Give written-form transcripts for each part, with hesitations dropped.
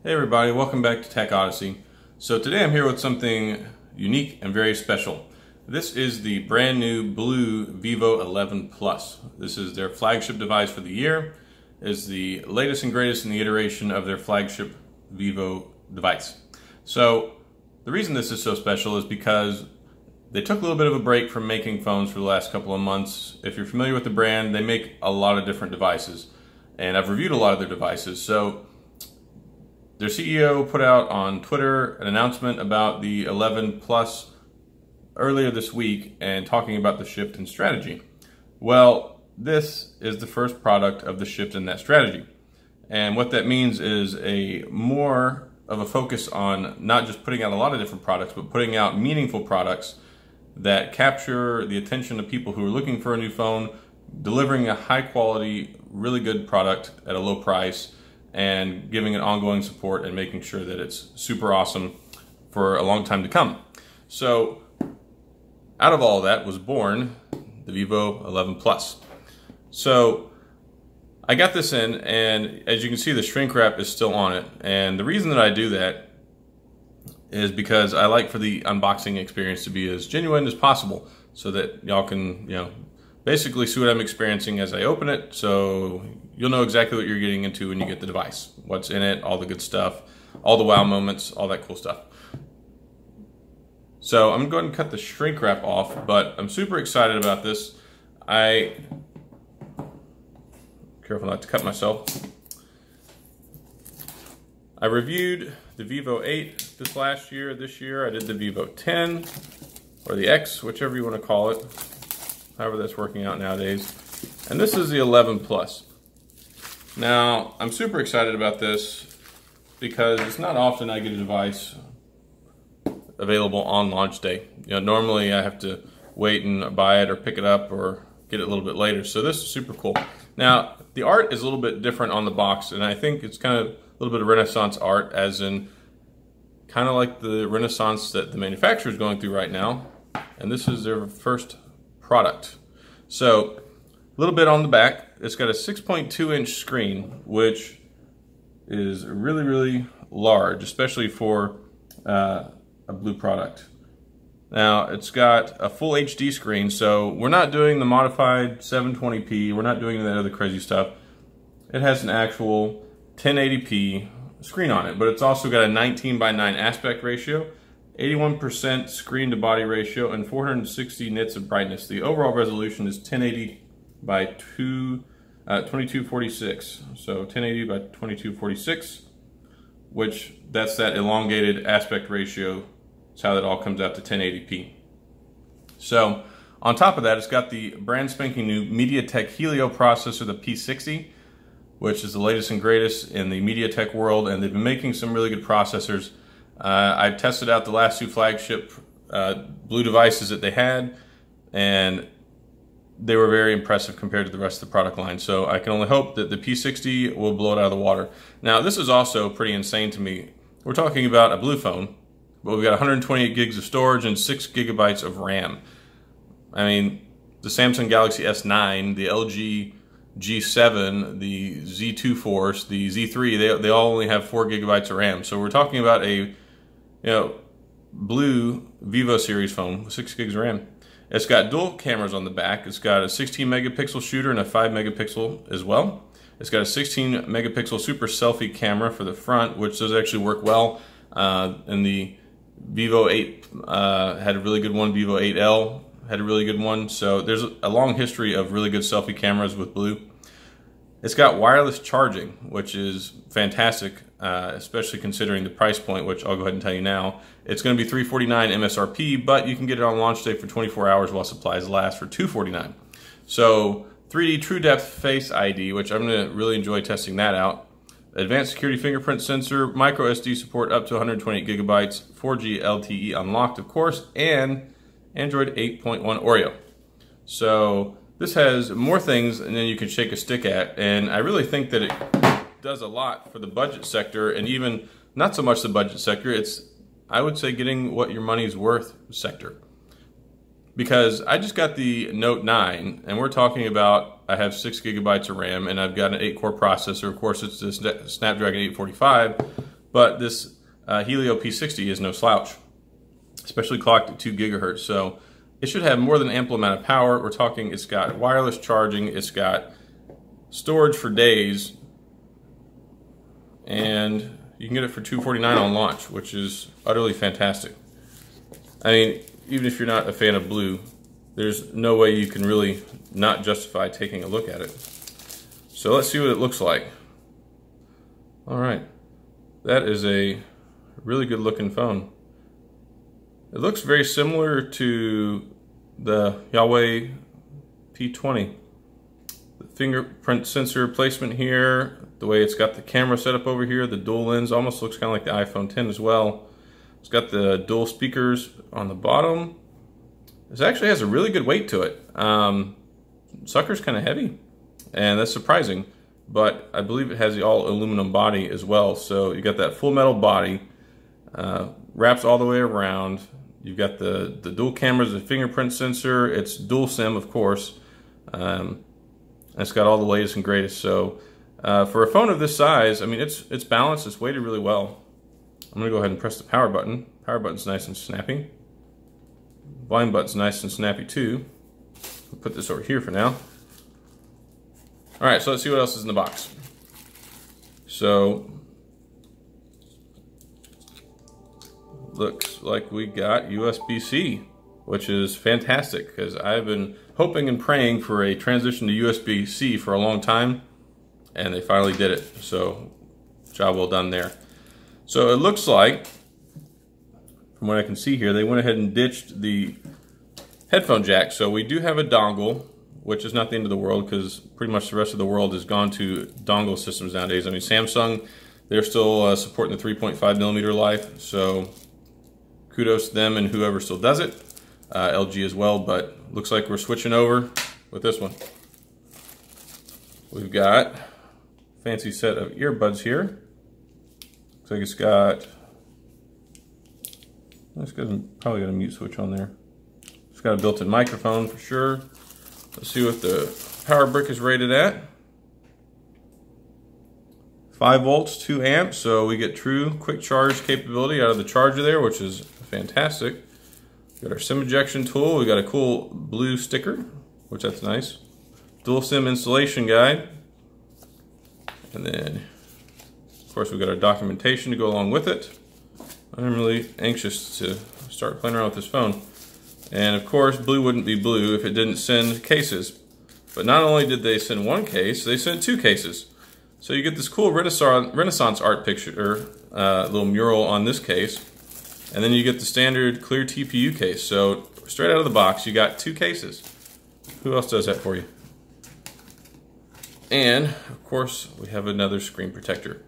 Hey everybody, welcome back to Tech Odyssey. So today I'm here with something unique and very special. This is the brand new BLU VIVO XI Plus. This is their flagship device for the year. It's the latest and greatest in the iteration of their flagship Vivo device. So the reason this is so special is because they took a little bit of a break from making phones for the last couple of months. If you're familiar with the brand, they make a lot of different devices, and I've reviewed a lot of their devices. So their CEO put out on Twitter an announcement about the 11 Plus earlier this week and talking about the shift in strategy. Well, this is the first product of the shift in that strategy. And what that means is a more of a focus on not just putting out a lot of different products, but putting out meaningful products that capture the attention of people who are looking for a new phone, delivering a high quality, really good product at a low price, and giving it ongoing support and making sure that it's super awesome for a long time to come. So out of all that was born the VIVO XI Plus. So I got this in, and as you can see, the shrink wrap is still on it. And the reason that I do that is because I like for the unboxing experience to be as genuine as possible so that y'all can, basically see what I'm experiencing as I open it, so you'll know exactly what you're getting into when you get the device. What's in it, all the good stuff, all the wow moments, all that cool stuff. So I'm going to go ahead and cut the shrink wrap off, but I'm super excited about this. Careful not to cut myself. I reviewed the VIVO 8 this year I did the VIVO 10, or the X, whichever you want to call it. However that's working out nowadays. And this is the 11 Plus. Now, I'm super excited about this because it's not often I get a device available on launch day. Normally I have to wait and buy it or pick it up or get it a little bit later. So this is super cool. Now, the art is a little bit different on the box, and I think it's kind of a little bit of Renaissance art, as in kind of like the Renaissance that the manufacturer is going through right now. And this is their first product. So a little bit on the back. It's got a 6.2-inch screen, which is really, really large, especially for a BLU product. Now it's got a full HD screen, so we're not doing the modified 720p. We're not doing that other crazy stuff. It has an actual 1080p screen on it, but it's also got a 19:9 aspect ratio, 81% screen to body ratio, and 460 nits of brightness. The overall resolution is 1080 by 2246. So 1080 by 2246, which that's that elongated aspect ratio. That's how that all comes out to 1080p. So on top of that, it's got the brand spanking new MediaTek Helio processor, the P60, which is the latest and greatest in the MediaTek world, and they've been making some really good processors. I tested out the last two flagship BLU devices that they had, and they were very impressive compared to the rest of the product line. So I can only hope that the P60 will blow it out of the water. Now, this is also pretty insane to me. We're talking about a BLU phone, but we've got 128 gigs of storage and 6 gigabytes of RAM. I mean, the Samsung Galaxy S9, the LG G7, the Z2 Force, the Z3, they all only have 4 gigabytes of RAM. So we're talking about a BLU Vivo series phone with 6 gigs of RAM. It's got dual cameras on the back. It's got a 16 megapixel shooter and a 5 megapixel as well. It's got a 16 megapixel super selfie camera for the front, which does actually work well. And the VIVO 8 had a really good one. VIVO 8L had a really good one. So there's a long history of really good selfie cameras with BLU. It's got wireless charging, which is fantastic, especially considering the price point, which I'll go ahead and tell you now. It's going to be $349 MSRP, but you can get it on launch day for 24 hours while supplies last for $249. So 3D True Depth Face ID, which I'm going to really enjoy testing that out. Advanced security fingerprint sensor, micro SD support up to 128 gigabytes, 4G LTE unlocked, of course, and Android 8.1 Oreo. So this has more things than you can shake a stick at, and I really think that it does a lot for the budget sector, and even not so much the budget sector. It's, I would say, getting what your money's worth sector. Because I just got the Note 9, and we're talking about, I have 6 gigabytes of RAM, and I've got an 8-core processor. Of course, it's the Snapdragon 845, But this Helio P60 is no slouch, especially clocked at 2 gigahertz. So it should have more than ample amount of power. We're talking it's got wireless charging, it's got storage for days, and you can get it for $249 on launch, which is utterly fantastic. I mean, even if you're not a fan of blue, there's no way you can really not justify taking a look at it. So let's see what it looks like. All right, that is a really good looking phone. It looks very similar to the Huawei P20. The fingerprint sensor placement here, the way it's got the camera set up over here, the dual lens almost looks kind of like the iPhone X as well. It's got the dual speakers on the bottom. This actually has a really good weight to it. Sucker's kind of heavy, and that's surprising, but I believe it has the all aluminum body as well. So you got that full metal body, wraps all the way around. You've got the dual cameras, the fingerprint sensor. It's dual SIM, of course. It's got all the latest and greatest. So for a phone of this size, I mean, it's balanced. It's weighted really well. I'm gonna go ahead and press the power button. Power button's nice and snappy. Volume button's nice and snappy too. I'll put this over here for now. All right, so let's see what else is in the box. So, looks like we got USB-C, which is fantastic because I've been hoping and praying for a transition to USB-C for a long time, and they finally did it. So, job well done there. So it looks like, from what I can see here, they went ahead and ditched the headphone jack. So we do have a dongle, which is not the end of the world because pretty much the rest of the world has gone to dongle systems nowadays. I mean, Samsung, they're still supporting the 3.5 millimeter life. So kudos to them and whoever still does it. LG as well, but looks like we're switching over with this one. We've got a fancy set of earbuds here. Looks like probably got a mute switch on there. It's got a built-in microphone for sure. Let's see what the power brick is rated at. 5 volts, 2 amps, so we get true quick charge capability out of the charger there, which is fantastic. Got our SIM ejection tool. We got a cool blue sticker, which that's nice. Dual SIM installation guide. And then, of course, we've got our documentation to go along with it. I'm really anxious to start playing around with this phone. And of course, blue wouldn't be blue if it didn't send cases. But not only did they send one case, they sent 2 cases. So you get this cool Renaissance art picture, little mural on this case. And then you get the standard clear TPU case. So straight out of the box, you got 2 cases. Who else does that for you? And of course, we have another screen protector.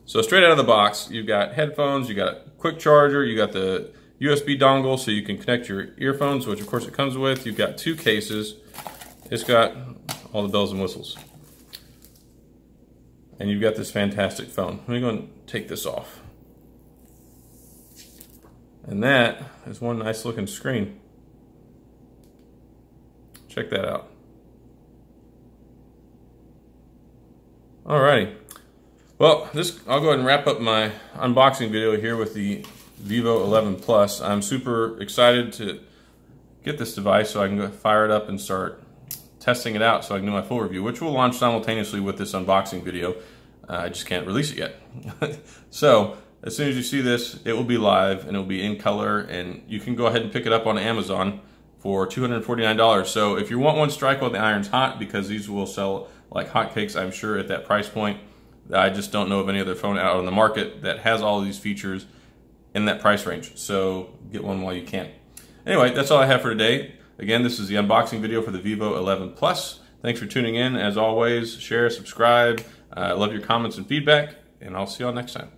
So straight out of the box, you've got headphones, you got a quick charger, you got the USB dongle so you can connect your earphones, which of course it comes with. You've got 2 cases. It's got all the bells and whistles. And you've got this fantastic phone. Let me go and take this off. And that is one nice looking screen. Check that out. Alrighty. Well, I'll go ahead and wrap up my unboxing video here with the Vivo 11 Plus. I'm super excited to get this device so I can go fire it up and start testing it out so I can do my full review, which will launch simultaneously with this unboxing video. I just can't release it yet. So as soon as you see this, it will be live and it will be in color, and you can go ahead and pick it up on Amazon for $249. So if you want one, strike while the iron's hot, because these will sell like hotcakes, I'm sure, at that price point. I just don't know of any other phone out on the market that has all of these features in that price range. So get one while you can. Anyway, that's all I have for today. Again, this is the unboxing video for the Vivo 11 Plus. Thanks for tuning in. As always, share, subscribe. I love your comments and feedback, and I'll see y'all next time.